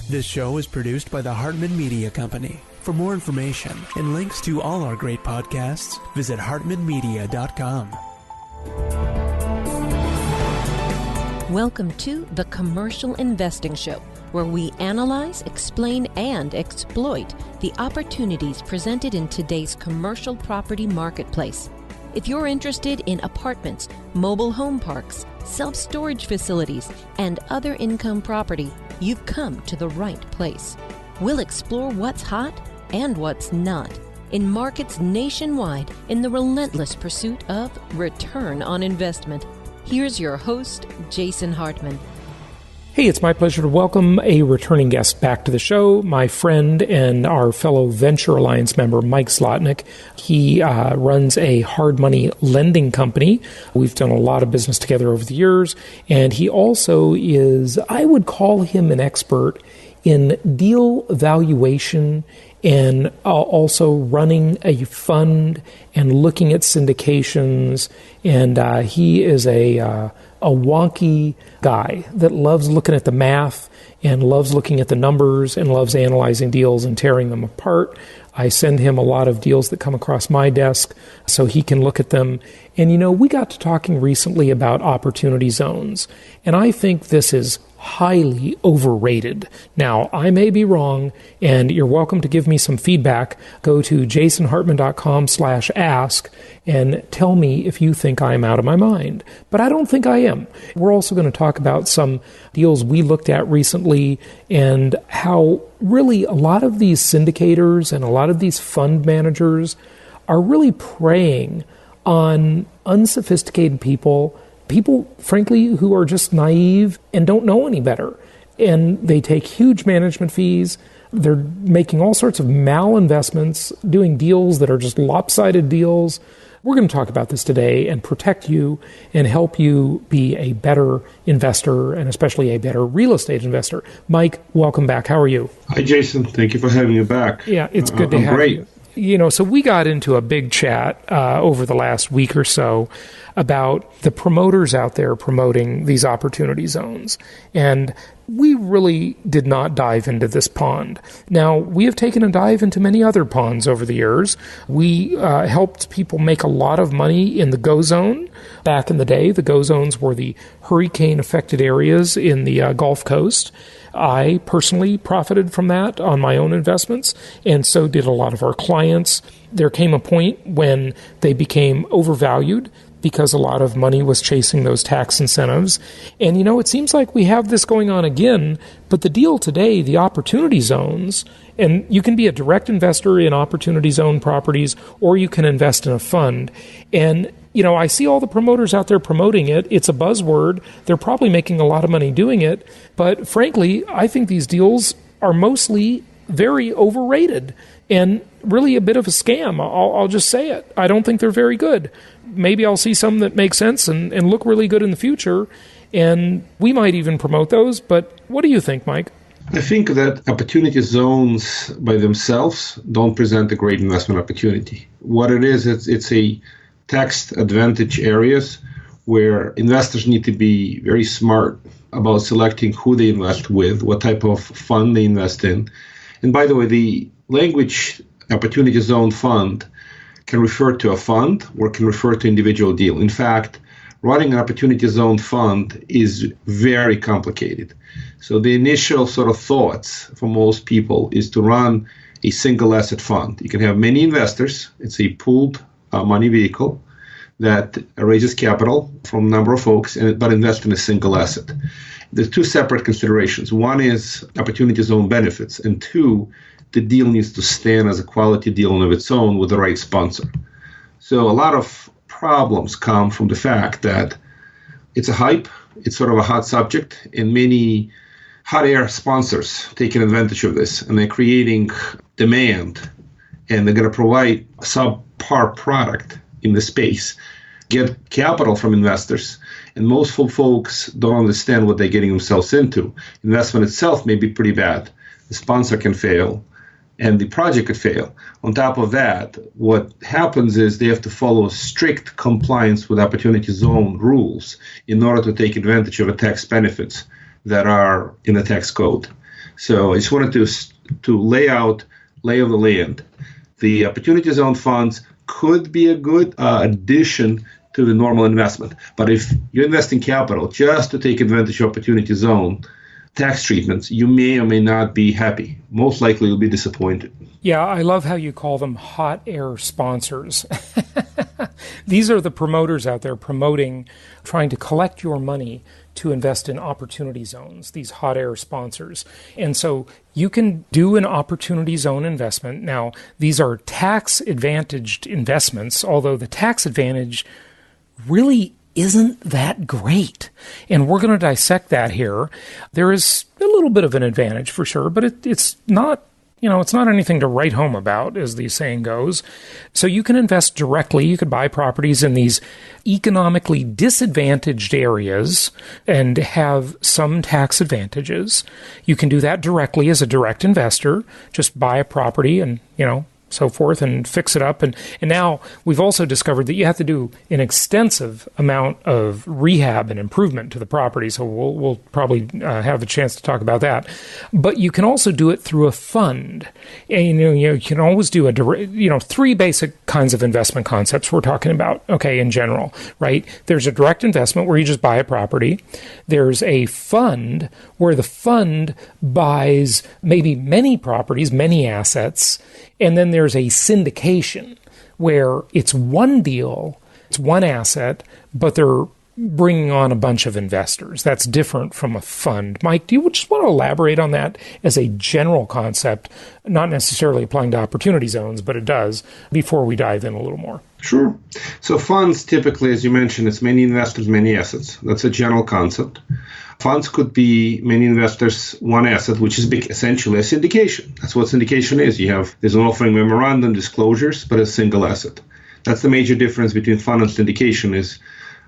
This show is produced by the Hartman Media Company. For more information and links to all our great podcasts, visit hartmanmedia.com. Welcome to The Commercial Investing Show, where we analyze, explain, and exploit the opportunities presented in today's commercial property marketplace. If you're interested in apartments, mobile home parks, self-storage facilities, and other income property, you've come to the right place. We'll explore what's hot and what's not in markets nationwide in the relentless pursuit of return on investment. Here's your host, Jason Hartman. Hey, it's my pleasure to welcome a returning guest back to the show, my friend and our fellow Venture Alliance member, Mike Zlotnik. He runs a hard money lending company. We've done a lot of business together over the years, and he also is, I would call him an expert in deal valuation and also running a fund and looking at syndications. And he is a wonky guy that loves looking at the math and loves looking at the numbers and loves analyzing deals and tearing them apart. I send him a lot of deals that come across my desk so he can look at them. And, you know, we got to talking recently about opportunity zones, and I think this is highly overrated. Now, I may be wrong, and you're welcome to give me some feedback. Go to jasonhartman.com/ask and tell me if you think I'm out of my mind. But I don't think I am. We're also going to talk about some deals we looked at recently and how really a lot of these syndicators and a lot of these fund managers are really preying on unsophisticated people, frankly, who are just naive and don't know any better. And they take huge management fees. They're making all sorts of malinvestments, doing deals that are just lopsided deals. We're going to talk about this today and protect you and help you be a better investor and especially a better real estate investor. Mike, welcome back. How are you? Hi, Jason. Thank you for having me back. Yeah, it's good to have you. You know, so we got into a big chat over the last week or so about the promoters out there promoting these opportunity zones. And we really did not dive into this pond. Now, we have taken a dive into many other ponds over the years. We helped people make a lot of money in the GO zone. Back in the day, the GO zones were the hurricane-affected areas in the Gulf Coast. I personally profited from that on my own investments, and so did a lot of our clients. There came a point when they became overvalued because a lot of money was chasing those tax incentives. And, you know, it seems like we have this going on again, but the deal today, the opportunity zones, and you can be a direct investor in opportunity zone properties, or you can invest in a fund. And, you know, I see all the promoters out there promoting it. It's a buzzword. They're probably making a lot of money doing it. But frankly, I think these deals are mostly very overrated and really a bit of a scam. I'll just say it. I don't think they're very good. Maybe I'll see some that make sense and look really good in the future, and we might even promote those. But what do you think, Mike? I think that opportunity zones by themselves don't present a great investment opportunity. What it is, it's a tax advantage areas where investors need to be very smart about selecting who they invest with, what type of fund they invest in. And by the way, the language opportunity zone fund can refer to a fund or can refer to individual deal. In fact, running an opportunity zone fund is very complicated. So the initial sort of thoughts for most people is to run a single asset fund. You can have many investors. It's a pooled money vehicle that raises capital from a number of folks, but invest in a single asset. There's two separate considerations. One is opportunity zone benefits, and two, the deal needs to stand as a quality deal in of its own with the right sponsor. So a lot of problems come from the fact that it's a hype, it's sort of a hot subject, and many hot air sponsors taking advantage of this, and they're creating demand, and they're going to provide a subpar product in the space, get capital from investors, and most folks don't understand what they're getting themselves into. Investment itself may be pretty bad. The sponsor can fail, and the project could fail. On top of that, what happens is they have to follow strict compliance with opportunity zone rules in order to take advantage of the tax benefits that are in the tax code. So I just wanted to lay out lay of the land. The opportunity zone funds could be a good addition to the normal investment. But if you're investing capital just to take advantage of opportunity zone tax treatments, you may or may not be happy. Most likely you'll be disappointed. Yeah, I love how you call them hot air sponsors. These are the promoters out there promoting, trying to collect your money to invest in opportunity zones, these hot air sponsors. And so you can do an opportunity zone investment. Now, these are tax advantaged investments, although the tax advantage really isn't that great. And we're going to dissect that here. There is a little bit of an advantage for sure, but it's not, it's not anything to write home about, as the saying goes. So you can invest directly. You could buy properties in these economically disadvantaged areas and have some tax advantages. You can do that directly as a direct investor. Just buy a property and, so forth, and fix it up. And now we've also discovered that you have to do an extensive amount of rehab and improvement to the property. So we'll probably have a chance to talk about that. But you can also do it through a fund. And, you can always do three basic kinds of investment concepts we're talking about, okay, in general, right? There's a direct investment where you just buy a property. There's a fund where the fund buys maybe many properties, many assets. And then there's a syndication where it's one deal, it's one asset, but they're bringing on a bunch of investors. That's different from a fund. Mike, do you just want to elaborate on that as a general concept, not necessarily applying to opportunity zones, but it does, before we dive in a little more? Sure. So funds typically, as you mentioned, it's many investors, many assets. That's a general concept. Funds could be many investors, one asset, which is essentially a syndication. That's what syndication is. There's an offering memorandum, disclosures, but a single asset. That's the major difference between fund and syndication is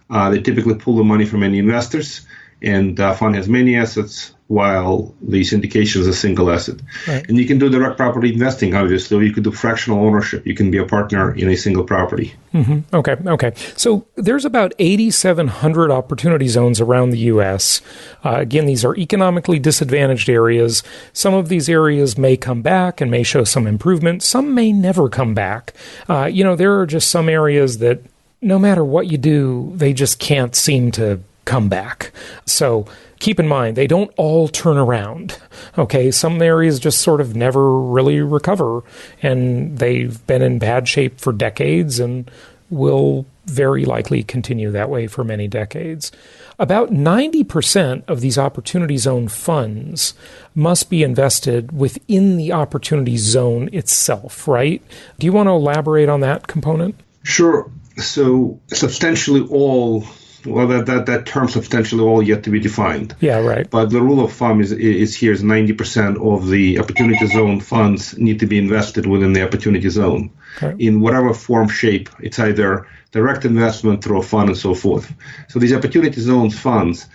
they typically pull the money from many investors, and fund has many assets, while the syndication is a single asset. Right. And you can do direct property investing, obviously, or you could do fractional ownership. You can be a partner in a single property. Mm-hmm. Okay. So there's about 8,700 opportunity zones around the U.S. Again, these are economically disadvantaged areas. Some of these areas may come back and may show some improvement. Some may never come back. There are just some areas that no matter what you do, they just can't seem to come back. So keep in mind, they don't all turn around. Okay, some areas just sort of never really recover, and they've been in bad shape for decades and will very likely continue that way for many decades. About 90% of these opportunity zone funds must be invested within the opportunity zone itself, right? Do you want to elaborate on that component? Sure. So substantially all, well, that term substantially all yet to be defined. Yeah, right. But the rule of thumb is 90% of the opportunity zone funds need to be invested within the opportunity zone. Okay. In whatever form, shape. It's either direct investment through a fund and so forth. So these opportunity zone funds,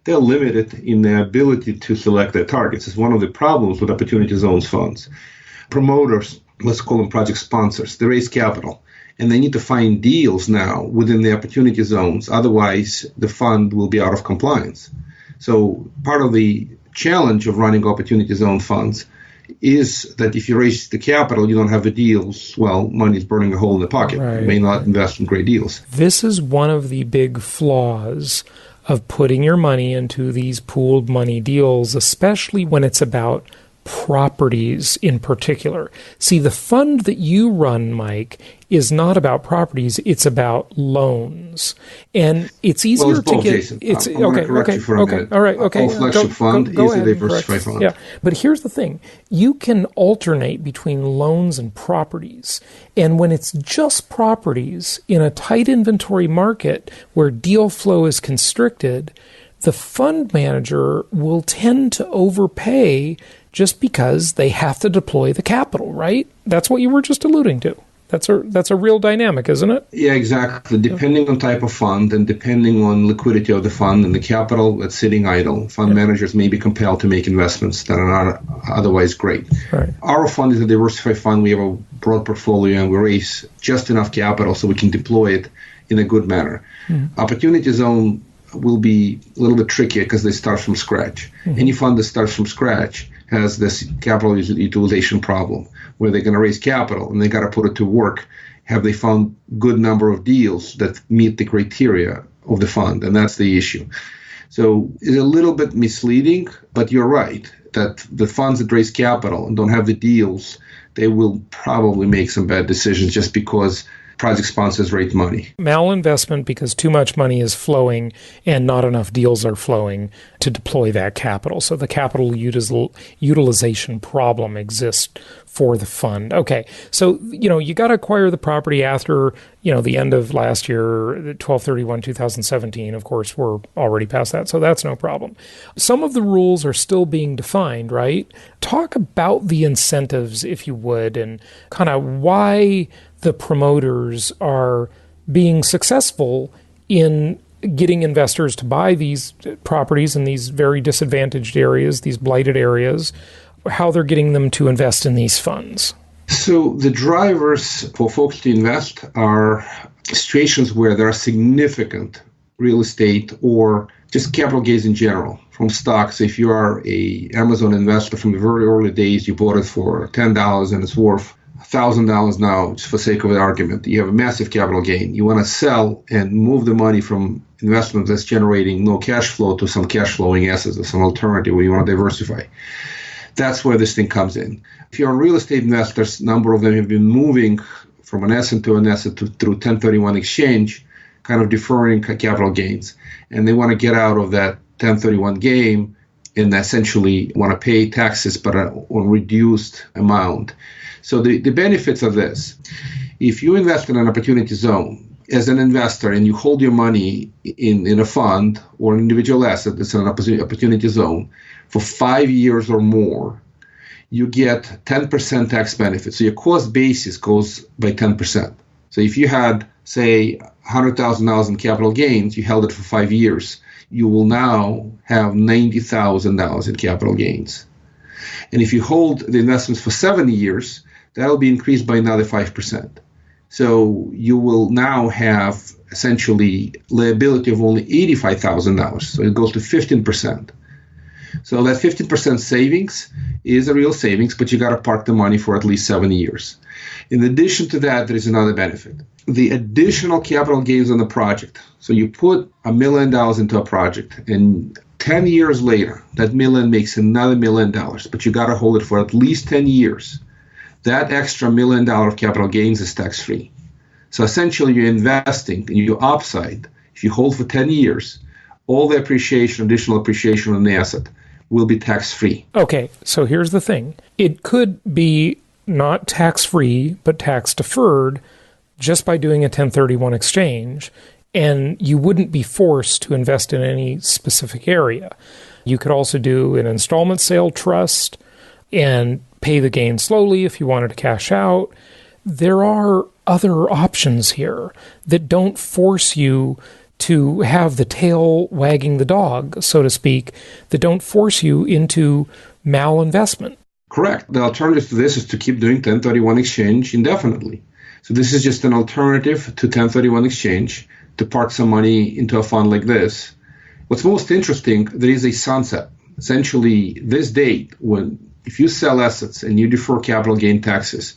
they're limited in their ability to select their targets. It's one of the problems with opportunity zones funds. Promoters, let's call them project sponsors, they raise capital. And they need to find deals now within the opportunity zones. Otherwise, the fund will be out of compliance. So part of the challenge of running opportunity zone funds is that if you raise the capital, you don't have the deals, well, money's burning a hole in the pocket. Right. You may not invest in great deals. This is one of the big flaws of putting your money into these pooled money deals, especially when it's about properties in particular. See, the fund that you run, Mike, is not about properties, it's about loans. And it's easier to get Jason. All right, okay. All flagship fund is a diversified fund. Yeah. But here's the thing. You can alternate between loans and properties. And when it's just properties in a tight inventory market where deal flow is constricted, the fund manager will tend to overpay just because they have to deploy the capital, right? That's what you were just alluding to. That's a real dynamic, isn't it? Yeah, exactly. Depending on type of fund and depending on liquidity of the fund and the capital that's sitting idle, fund managers may be compelled to make investments that are not otherwise great. Right. Our fund is a diversified fund. We have a broad portfolio and we raise just enough capital so we can deploy it in a good manner. Mm-hmm. Opportunity zone will be a little bit trickier because they start from scratch. Any fund that starts from scratch has this capital utilization problem where they're going to raise capital and they got to put it to work. Have they found good number of deals that meet the criteria of the fund? And that's the issue. So it's a little bit misleading, but you're right that the funds that raise capital and don't have the deals, they will probably make some bad decisions just because project sponsors raise money. Malinvestment because too much money is flowing and not enough deals are flowing to deploy that capital. So the capital utilization problem exists for the fund. Okay, so, you got to acquire the property after, the end of last year, 12/31/2017. Of course, we're already past that, so that's no problem. Some of the rules are still being defined, right? Talk about the incentives, if you would, and kind of why the promoters are being successful in getting investors to buy these properties in these very disadvantaged areas, these blighted areas, how they're getting them to invest in these funds. So the drivers for folks to invest are situations where there are significant real estate or just capital gains in general from stocks. If you are a Amazon investor from the very early days, you bought it for $10 and it's worth $1,000 now, just for sake of the argument. You have a massive capital gain. You want to sell and move the money from investment that's generating no cash flow to some cash flowing assets or some alternative where you want to diversify. That's where this thing comes in. If you're a real estate investors, a number of them have been moving from an asset to an asset through 1031 exchange, kind of deferring capital gains. And they want to get out of that 1031 game and essentially want to pay taxes but on reduced amount. So the benefits of this, if you invest in an opportunity zone as an investor and you hold your money in a fund or an individual asset that's in an opportunity zone for 5 years or more, you get 10% tax benefit. So your cost basis goes by 10%. So if you had, say, $100,000 in capital gains, you held it for 5 years, you will now have $90,000 in capital gains. And if you hold the investments for 7 years, that'll be increased by another 5%. So you will now have essentially liability of only $85,000. So it goes to 15%. So that 15% savings is a real savings, but you got to park the money for at least 7 years. In addition to that, there is another benefit. The additional capital gains on the project. So you put $1 million into a project, and 10 years later, that million makes another $1 million, but you got to hold it for at least 10 years. That extra $1 million of capital gains is tax-free. So essentially, you're investing in your upside. If you hold for 10 years, all the appreciation, additional appreciation on the asset will be tax-free. Okay, so here's the thing. It could be not tax-free, but tax-deferred just by doing a 1031 exchange, and you wouldn't be forced to invest in any specific area. You could also do an installment sale trust and pay the gain slowly if you wanted to cash out. There are other options here that don't force you to have the tail wagging the dog, so to speak, that don't force you into malinvestment. Correct. The alternative to this is to keep doing 1031 exchange indefinitely. So this is just an alternative to 1031 exchange to park some money into a fund like this. What's most interesting, there is a sunset. Essentially, this date, if you sell assets and you defer capital gain taxes,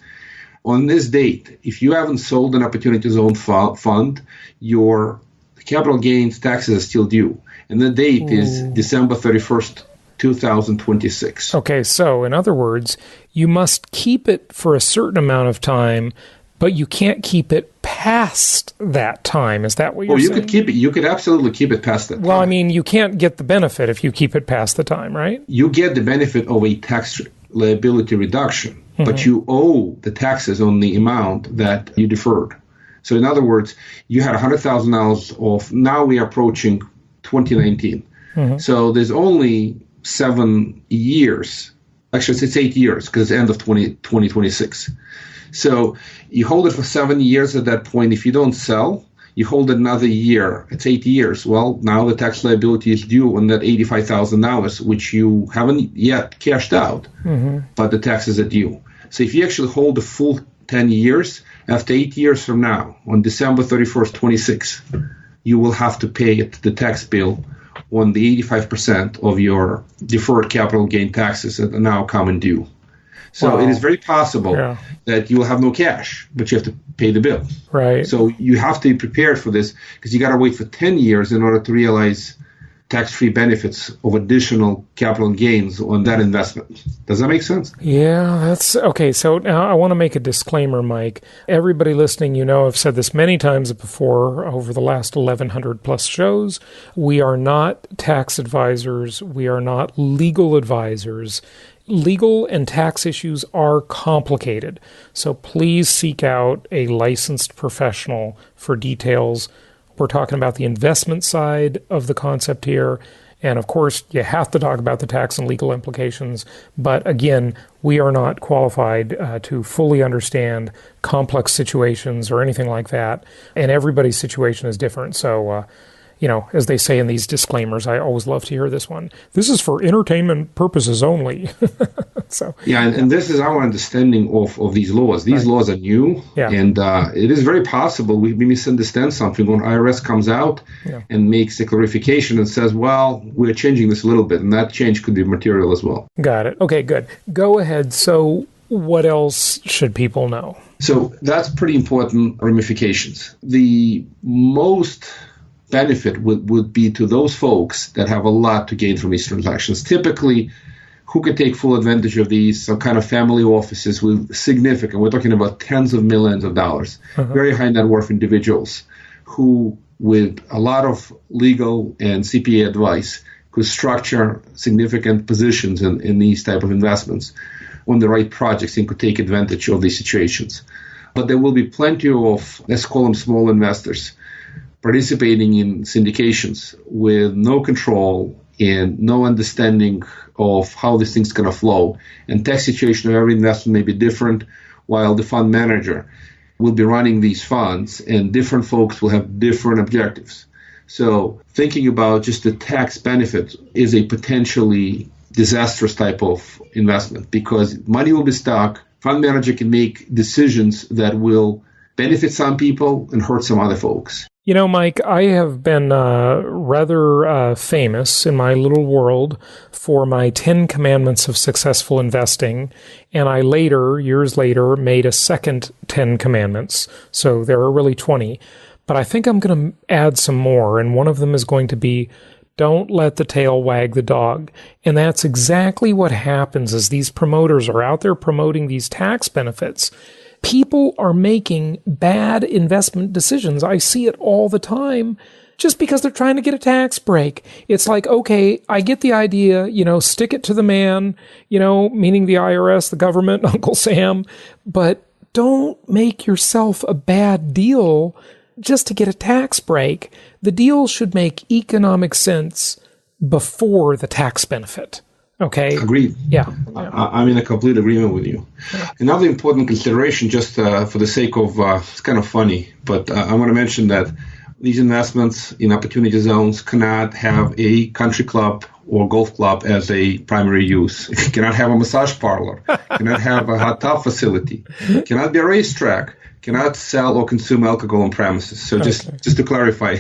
on this date, if you haven't sold an opportunity zone fund, your capital gains taxes are still due. And the date is December 31st, 2026. Okay, so in other words, you must keep it for a certain amount of time, but you can't keep it past that time. Is that what you're saying? Could keep it. You could absolutely keep it past that time. Well, I mean, you can't get the benefit if you keep it past the time, right? You get the benefit of a tax liability reduction, but you owe the taxes on the amount that you deferred. So in other words, you had $100,000 off. Now we are approaching 2019. So there's only 7 years. Actually, it's 8 years because it's the end of 2026. So you hold it for 7 years at that point. If you don't sell, you hold it another year. It's 8 years. Well, now the tax liability is due on that $85,000, which you haven't yet cashed out, but the taxes are due. So if you actually hold the full 10 years, after 8 years from now, on December 31st, 26, you will have to pay the tax bill on the 85% of your deferred capital gain taxes that are now coming due. So it is very possible that you will have no cash, but you have to pay the bill. Right. So you have to be prepared for this because you got to wait for 10 years in order to realize tax-free benefits of additional capital gains on that investment. Does that make sense? Yeah, that's okay. So now I want to make a disclaimer, Mike. Everybody listening, I've said this many times before over the last 1,100 plus shows. We are not tax advisors. We are not legal advisors. Legal and tax issues are complicated. So please seek out a licensed professional for details. We're talking about the investment side of the concept here. And of course, you have to talk about the tax and legal implications. But again, we are not qualified to fully understand complex situations or anything like that. And everybody's situation is different. So, as they say in these disclaimers, I always love to hear this one. This is for entertainment purposes only. And this is our understanding of these laws. These laws are new, and it is very possible we misunderstand something when IRS comes out and makes a clarification and says, well, we're changing this a little bit, and that change could be material as well. Got it. Okay, good. Go ahead. So what else should people know? So that's pretty important ramifications. The most benefit would be to those folks that have a lot to gain from these transactions. Typically, who could take full advantage of these? Some kind of family offices with significant, we're talking about tens of millions of dollars, very high net worth individuals who, with a lot of legal and CPA advice, could structure significant positions in these type of investments on the right projects and could take advantage of these situations. But there will be plenty of, let's call them small investors, participating in syndications with no control and no understanding of how this thing's going to flow. And tax situation of every investment may be different, while the fund manager will be running these funds, and different folks will have different objectives. So thinking about just the tax benefit is a potentially disastrous type of investment because money will be stuck. Fund manager can make decisions that will benefit some people and hurt some other folks. Mike, I have been rather famous in my little world for my 10 commandments of successful investing. And I years later, made a second 10 commandments. So there are really 20. But I think I'm going to add some more. And one of them is going to be, don't let the tail wag the dog. And that's exactly what happens as these promoters are out there promoting these tax benefits. People are making bad investment decisions. I see it all the time just because they're trying to get a tax break. It's like, okay, I get the idea, stick it to the man, meaning the IRS, the government, Uncle Sam, but don't make yourself a bad deal just to get a tax break. The deal should make economic sense before the tax benefit. Okay. Agreed. Yeah. I'm in a complete agreement with you. Another important consideration, just for the sake of, it's kind of funny, but I want to mention that these investments in opportunity zones cannot have a country club or golf club as a primary use. It cannot have a massage parlor. Cannot have a hot tub facility. Cannot be a racetrack. Cannot sell or consume alcohol on premises. So just to clarify,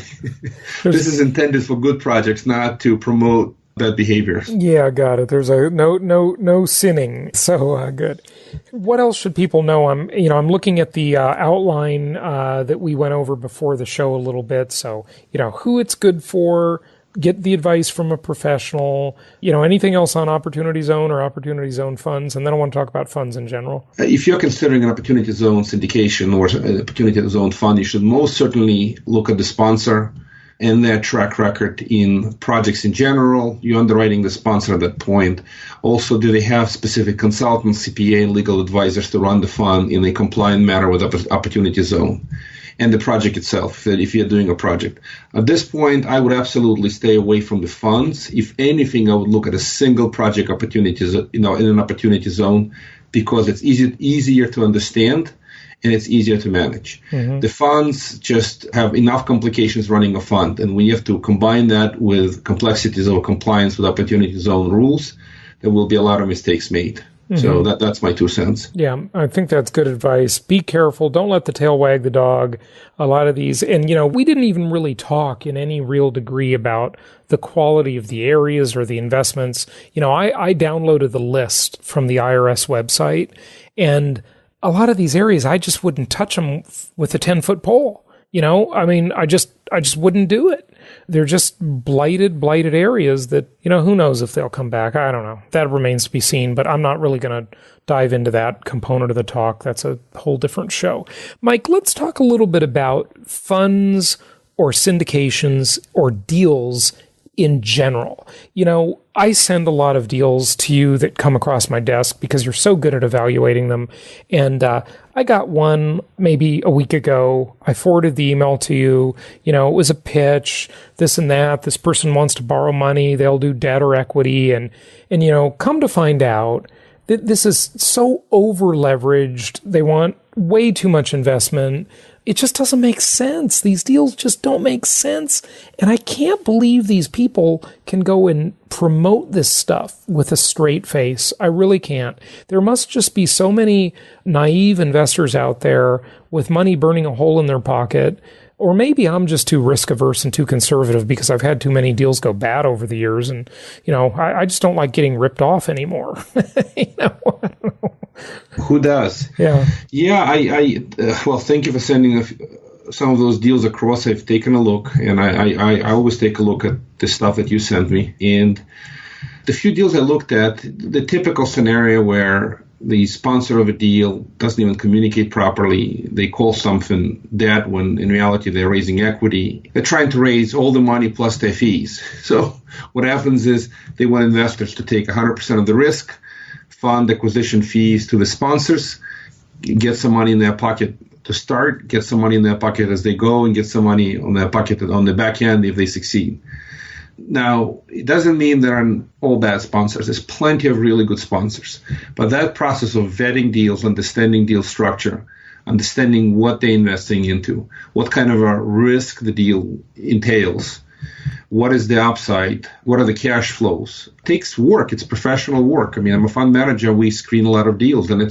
this is intended for good projects, not to promote bad behavior. Yeah, got it. There's a no sinning. So good. What else should people know? I'm looking at the outline that we went over before the show a little bit. So who it's good for. Get the advice from a professional. Anything else on Opportunity Zone or Opportunity Zone funds, and then I want to talk about funds in general. If you're considering an Opportunity Zone syndication or an Opportunity Zone fund, you should most certainly look at the sponsor and their track record in projects in general. You're underwriting the sponsor at that point. Also, do they have specific consultants, CPA, and legal advisors to run the fund in a compliant manner with Opportunity Zone? And the project itself, if you're doing a project. At this point, I would absolutely stay away from the funds. If anything, I would look at a single project opportunities, in an Opportunity Zone, because it's easier to understand and it's easier to manage. Mm-hmm. The funds just have enough complications running a fund, and when you have to combine that with complexities of compliance with Opportunity Zone rules, there will be a lot of mistakes made. So that's my 2 cents. Yeah, I think that's good advice. Be careful. Don't let the tail wag the dog. A lot of these, and we didn't even really talk in any real degree about the quality of the areas or the investments. I downloaded the list from the IRS website, and a lot of these areas, I just wouldn't touch them with a 10-foot pole. I just wouldn't do it. They're just blighted areas that, who knows if they'll come back. I don't know. That remains to be seen, but I'm not really going to dive into that component of the talk. That's a whole different show. Mike, let's talk a little bit about funds or syndications or deals in general. I send a lot of deals to you that come across my desk because you're so good at evaluating them. And I got one maybe a week ago. I forwarded the email to you. It was a pitch, this and that. This person wants to borrow money. They'll do debt or equity. And come to find out that this is so over leveraged. They want way too much investment. It just doesn't make sense. These deals just don't make sense. And I can't believe these people can go and promote this stuff with a straight face. I really can't. There must just be so many naive investors out there with money burning a hole in their pocket. Or maybe I'm just too risk averse and too conservative because I've had too many deals go bad over the years. And, I just don't like getting ripped off anymore. I don't know. Who does? Yeah. Yeah, well, thank you for sending some of those deals across. I've taken a look, and I always take a look at the stuff that you sent me. And the few deals I looked at, the typical scenario where the sponsor of a deal doesn't even communicate properly. They call something debt when in reality they're raising equity. They're trying to raise all the money plus their fees. So what happens is they want investors to take 100% of the risk, fund acquisition fees to the sponsors, get some money in their pocket to start, get some money in their pocket as they go, and get some money on their pocket on the back end if they succeed. Now, it doesn't mean there are all bad sponsors. There's plenty of really good sponsors. But that process of vetting deals, understanding deal structure, understanding what they're investing into, what kind of a risk the deal entails, what is the upside, what are the cash flows. It takes work. It's professional work. I mean, I'm a fund manager. We screen a lot of deals. And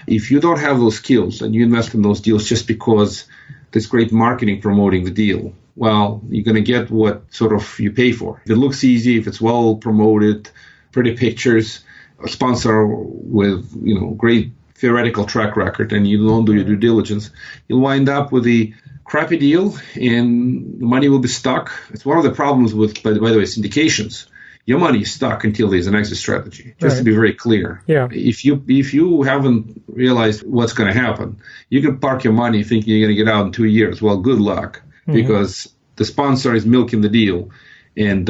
if you don't have those skills and you invest in those deals just because there's great marketing promoting the deal, well, you're going to get what sort of you pay for. If it looks easy, if it's well promoted, pretty pictures, a sponsor with great theoretical track record, and you don't do your due diligence, you'll wind up with a crappy deal and the money will be stuck. It's one of the problems with, by the way, syndications. Your money is stuck until there's an exit strategy, just to be very clear. Yeah. If you haven't realized what's going to happen, you can park your money thinking you're going to get out in 2 years. Well, good luck, because the sponsor is milking the deal, and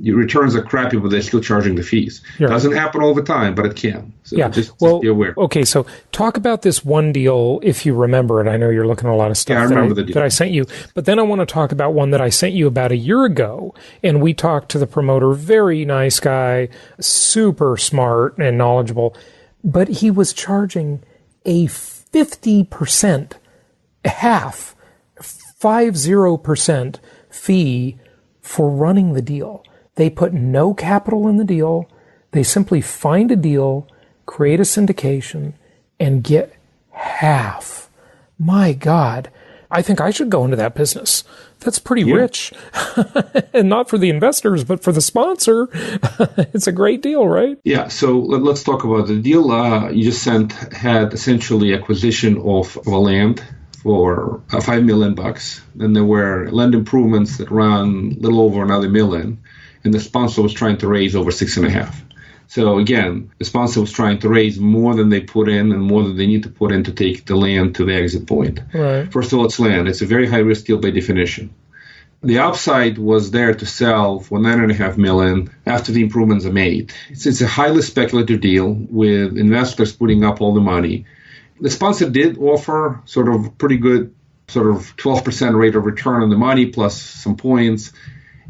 your returns are crappy, but they're still charging the fees. Yeah. Doesn't happen all the time, but it can. So just be aware. Okay, so talk about this one deal, if you remember it. I know you're looking at a lot of stuff that I sent you. But then I want to talk about one that I sent you about a year ago, and we talked to the promoter, very nice guy, super smart and knowledgeable, but he was charging a 50%, 50% fee for running the deal. They put no capital in the deal. They simply find a deal, create a syndication, and get half. My God, I think I should go into that business. That's pretty rich. And not for the investors, but for the sponsor. It's a great deal, right? Yeah, so let's talk about the deal you just sent. Had essentially acquisition of a land for $5 million. Then there were land improvements that ran a little over another $1 million, and the sponsor was trying to raise over $6.5 million. So again, the sponsor was trying to raise more than they put in and more than they need to put in to take the land to the exit point. Right. First of all, it's land. It's a very high risk deal by definition. The upside was there to sell for $9.5 million after the improvements are made. It's a highly speculative deal with investors putting up all the money. The sponsor did offer sort of pretty good sort of 12% rate of return on the money plus some points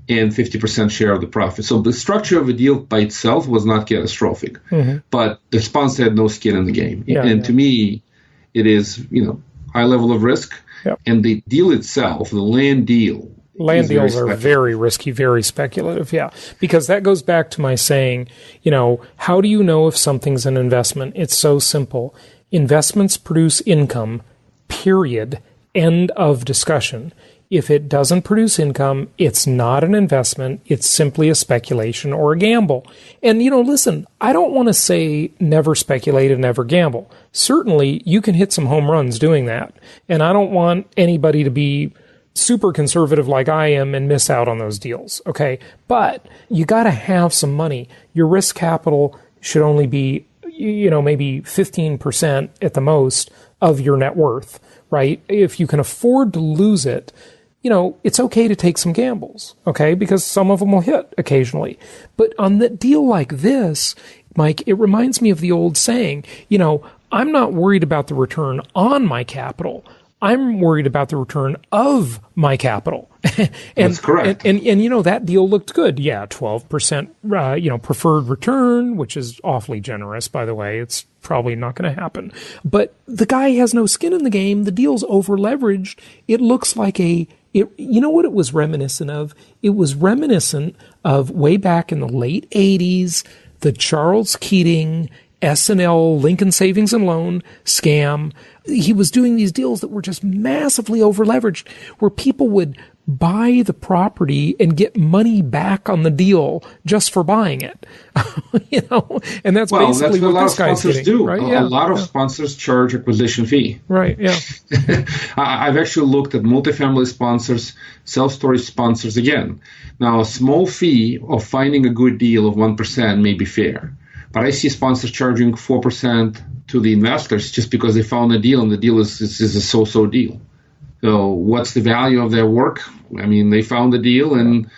and 50% share of the profit. So the structure of the deal by itself was not catastrophic, but the sponsor had no skin in the game. To me, it is, high level of risk. Yep. And the deal itself, the land deal, Land deals are very risky, very speculative, yeah. Because that goes back to my saying, how do you know if something's an investment? It's so simple. Investments produce income, period, end of discussion. If it doesn't produce income, it's not an investment. It's simply a speculation or a gamble. And, listen, I don't want to say never speculate and never gamble. Certainly, you can hit some home runs doing that. And I don't want anybody to be super conservative like I am and miss out on those deals, okay? But you got to have some money. Your risk capital should only be, maybe 15% at the most of your net worth, right? If you can afford to lose it, it's okay to take some gambles, okay? Because some of them will hit occasionally. But on the deal like this, Mike, it reminds me of the old saying, I'm not worried about the return on my capital. I'm worried about the return of my capital. That's correct. And that deal looked good. Yeah, 12%, preferred return, which is awfully generous, by the way. It's probably not going to happen. But the guy has no skin in the game. The deal's over-leveraged. It looks like what it was reminiscent of? It was reminiscent of way back in the late 80s, the Charles Keating S&L Lincoln Savings and Loan scam. He was doing these deals that were just massively over-leveraged, where people would buy the property and get money back on the deal just for buying it. And that's basically what this guy's getting. Do. Right? A lot of sponsors charge acquisition fee. Right, yeah. I've actually looked at multifamily sponsors, self-storage sponsors again. Now, a small fee of finding a good deal of 1% may be fair. But I see sponsors charging 4% to the investors just because they found a deal, and the deal is a so-so deal. So what's the value of their work? I mean, they found the deal, and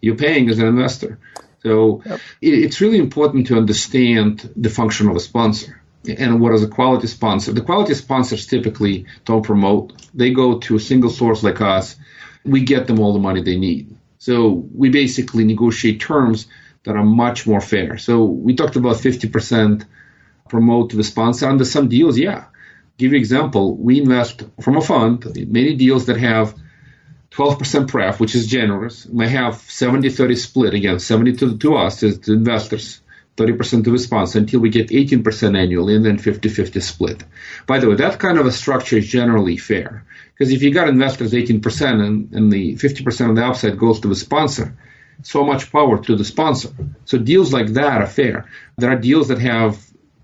you're paying as an investor. So it's really important to understand the function of a sponsor and what is a quality sponsor. The quality sponsors typically don't promote. They go to a single source like us. We get them all the money they need. So we basically negotiate terms that are much more fair. So we talked about 50% promote to the sponsor. Under some deals, yeah. Give you an example. We invest from a fund, many deals that have 12% pref, which is generous. We have 70-30 split, again, 70 to us as the investors, 30% to the sponsor, until we get 18% annually, and then 50-50 split. By the way, that kind of a structure is generally fair. Because if you got investors 18% and the 50% of the upside goes to the sponsor, so much power to the sponsor. So deals like that are fair. There are deals that have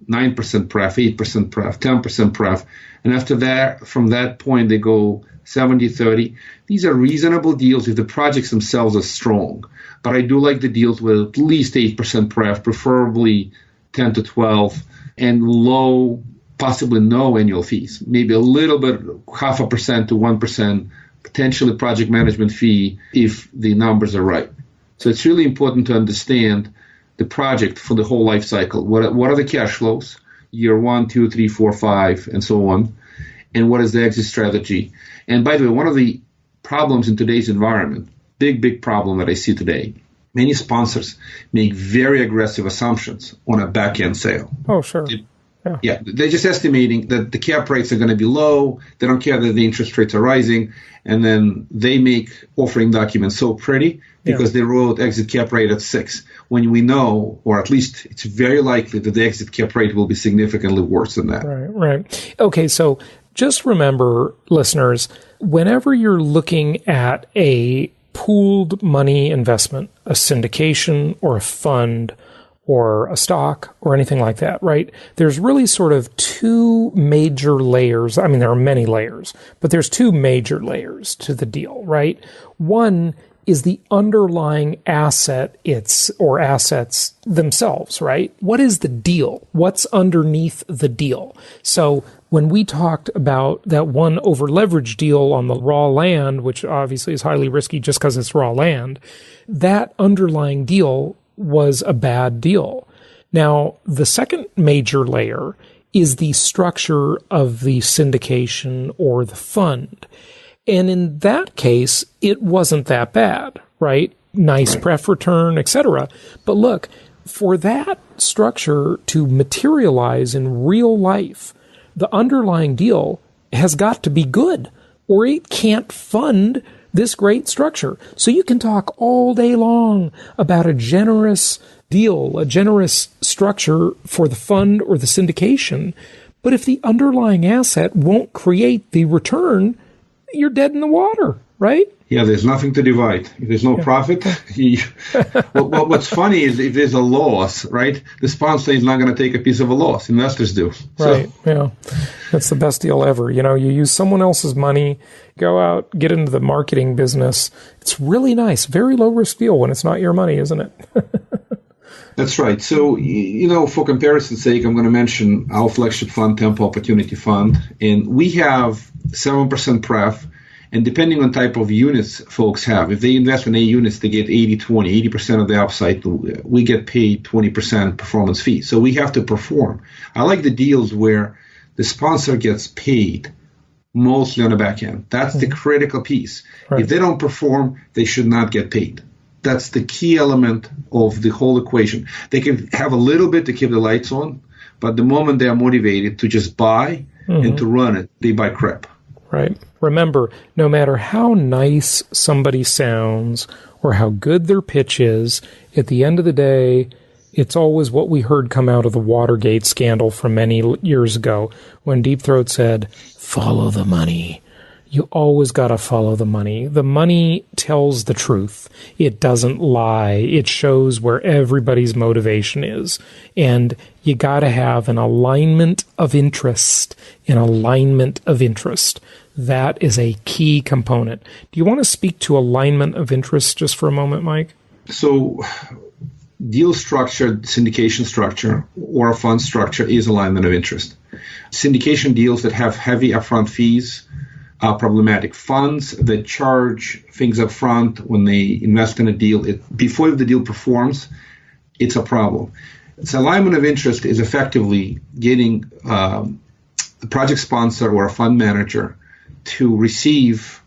9% pref, 8% pref, 10% pref, and after that, from that point, they go 70-30. These are reasonable deals if the projects themselves are strong. But I do like the deals with at least 8% pref, preferably 10 to 12, and low, possibly no annual fees. Maybe a little bit, 0.5% to 1%, potentially project management fee if the numbers are right. So it's really important to understand the project for the whole life cycle. What are the cash flows, year 1, 2, 3, 4, 5, and so on, and what is the exit strategy? And by the way, one of the problems in today's environment, big problem that I see today, many sponsors make very aggressive assumptions on a back-end sale. Oh, sure. Yeah, they're just estimating that the cap rates are going to be low. They don't care that the interest rates are rising. And then they make offering documents so pretty because they wrote exit cap rate at 6, when we know, or at least it's very likely, that the exit cap rate will be significantly worse than that. Right. Okay, so just remember, listeners, whenever you're looking at a pooled money investment, a syndication or a fund or a stock or anything like that, right? There's really sort of two major layers. I mean, there are many layers, but there's two major layers to the deal, right? One is the underlying asset, or assets themselves, right? What is the deal? What's underneath the deal? So when we talked about that one over-leveraged deal on the raw land, which obviously is highly risky just because it's raw land, that underlying deal was a bad deal. Now, the second major layer is the structure of the syndication or the fund. And in that case, it wasn't that bad, right? Nice pref return, etc. But look, for that structure to materialize in real life, the underlying deal has got to be good, or it can't fund this great structure. So you can talk all day long about a generous deal, a generous structure for the fund or the syndication. But if the underlying asset won't create the return, you're dead in the water, right? Yeah, there's nothing to divide. If there's no profit, what's funny is if there's a loss, right, the sponsor is not going to take a piece of a loss. Investors do. Right, yeah. That's the best deal ever. You use someone else's money, go out, get into the marketing business. It's really nice. Very low-risk deal when it's not your money, isn't it? That's right. So, for comparison's sake, I'm going to mention our flagship fund, Tempo Opportunity Fund. And we have 7% pref. And depending on type of units folks have, if they invest in A units, they get 80-20, 80% of the upside. We get paid 20% performance fee. So we have to perform. I like the deals where the sponsor gets paid mostly on the back end. That's the critical piece. Right. If they don't perform, they should not get paid. That's the key element of the whole equation. They can have a little bit to keep the lights on, but the moment they are motivated to just buy and to run it, they buy crap. Right. Remember, no matter how nice somebody sounds or how good their pitch is, at the end of the day, it's always what we heard come out of the Watergate scandal from many years ago when Deep Throat said, follow the money. You always got to follow the money. The money tells the truth. It doesn't lie. It shows where everybody's motivation is. And you got to have an alignment of interest. That is a key component. Do you want to speak to alignment of interest just for a moment, Mike? So deal structure, syndication structure, or a fund structure is alignment of interest. Syndication deals that have heavy upfront fees are problematic. Funds that charge things up front when they invest in a deal, before the deal performs, it's a problem. So alignment of interest is effectively getting the project sponsor or a fund manager to receive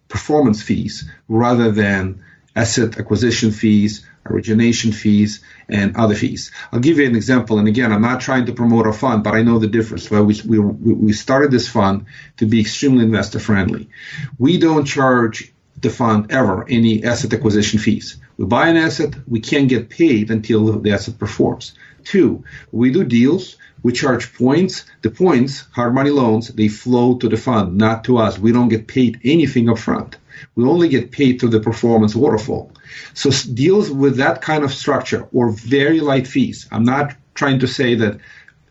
performance fees rather than asset acquisition fees, origination fees, and other fees. I'll give you an example. And again, I'm not trying to promote our fund, but I know the difference. Well, we started this fund to be extremely investor friendly. We don't charge the fund ever any asset acquisition fees. We buy an asset, we can't get paid until the asset performs. 2, we do deals. We charge points. The points, hard money loans, they flow to the fund, not to us. We don't get paid anything up front. We only get paid through the performance waterfall. So deals with that kind of structure or very light fees. I'm not trying to say that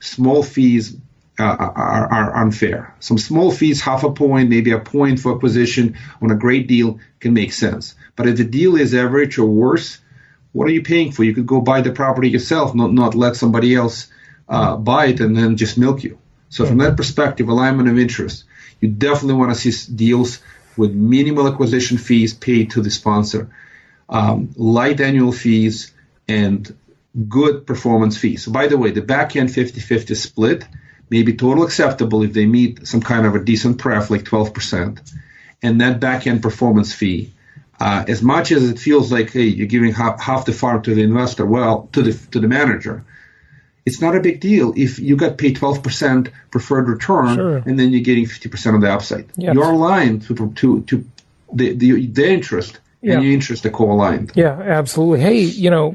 small fees are unfair. Some small fees, half a point, maybe a point for acquisition on a great deal can make sense. But if the deal is average or worse, what are you paying for? You could go buy the property yourself, not let somebody else buy it and then just milk you. So from that perspective, alignment of interest, you definitely want to see deals with minimal acquisition fees paid to the sponsor, light annual fees, and good performance fees. So by the way, the back-end 50-50 split may be totally acceptable if they meet some kind of a decent pref, like 12%. And that back-end performance fee, as much as it feels like, hey, you're giving half the farm to the investor, well, to the manager, it's not a big deal if you got paid 12% preferred return, sure, and then you're getting 50% of the upside. Yes. You're aligned to the interest, yeah, and your interests are co-aligned. Yeah, absolutely. Hey,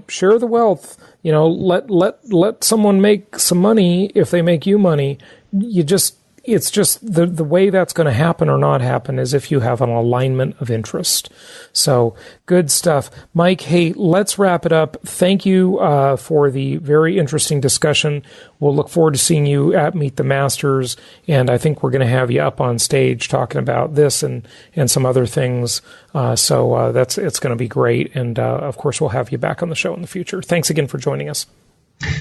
share the wealth. Let someone make some money if they make you money. It's just the way that's going to happen or not happen is if you have an alignment of interest. So good stuff. Mike, hey, let's wrap it up. Thank you for the very interesting discussion. We'll look forward to seeing you at Meet the Masters, and I think we're going to have you up on stage talking about this and some other things. It's going to be great, and of course we'll have you back on the show in the future. Thanks again for joining us.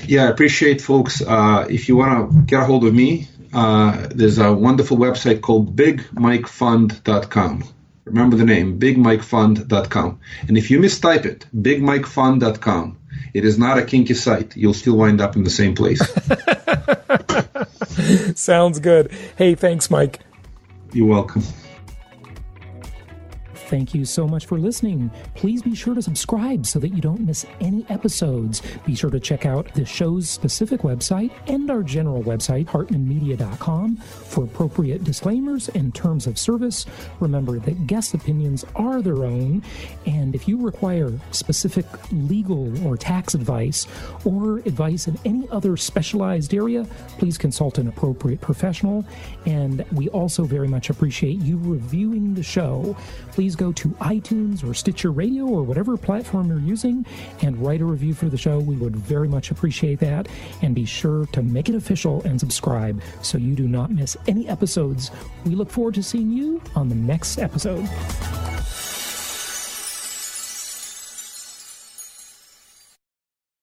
Yeah, I appreciate folks. If you want to get a hold of me, there's a wonderful website called bigmikefund.com. Remember the name, bigmikefund.com. And if you mistype it, bigmikefund.com, it is not a kinky site. You'll still wind up in the same place. Sounds good. Hey, thanks, Mike. You're welcome. Thank you so much for listening. Please be sure to subscribe so that you don't miss any episodes. Be sure to check out the show's specific website and our general website, hartmanmedia.com, for appropriate disclaimers and terms of service. Remember that guest opinions are their own, and if you require specific legal or tax advice or advice in any other specialized area, please consult an appropriate professional. And we also very much appreciate you reviewing the show. Please go to iTunes or Stitcher Radio or whatever platform you're using and write a review for the show. We would very much appreciate that. And be sure to make it official and subscribe so you do not miss any episodes. We look forward to seeing you on the next episode.